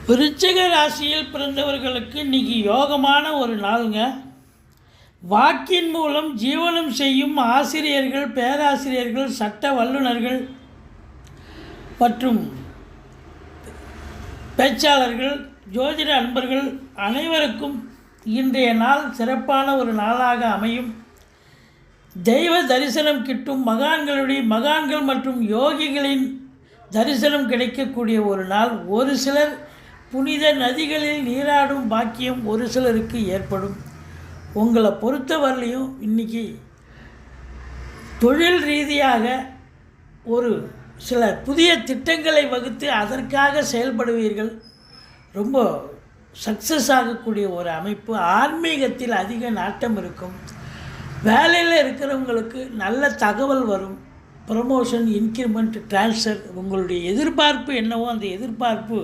விருச்சிக ராசியில் பிறந்தவர்களுக்கு இன்றைக்கி யோகமான ஒரு நாளுங்க. வாக்கின் மூலம் ஜீவனம் செய்யும் ஆசிரியர்கள், பேராசிரியர்கள், சட்ட வல்லுநர்கள் மற்றும் பேச்சாளர்கள், ஜோதிட அன்பர்கள் அனைவருக்கும் இன்றைய நாள் சிறப்பான ஒரு நாளாக அமையும். தெய்வ தரிசனம் கிட்டும், மகான்கள் மற்றும் யோகிகளின் தரிசனம் கிடைக்கக்கூடிய ஒரு நாள். ஒரு சிலர் புனித நதிகளில் நீராடும் பாக்கியம் ஒரு சிலருக்கு ஏற்படும். உங்களை பொறுத்தவரையிலையும் இன்றைக்கி தொழில் ரீதியாக ஒரு சில புதிய திட்டங்களை வகுத்து அதற்காக செயல்படுவீர்கள். ரொம்ப சக்ஸஸ் ஆகக்கூடிய ஒரு அமைப்பு. ஆன்மீகத்தில் அதிக நாட்டம் இருக்கும். வேலையில் இருக்கிறவங்களுக்கு நல்ல தகவல் வரும். Promotion, increment, transfer. உங்களுடைய எதிர்பார்ப்பு என்னவோ அந்த எதிர்பார்ப்பு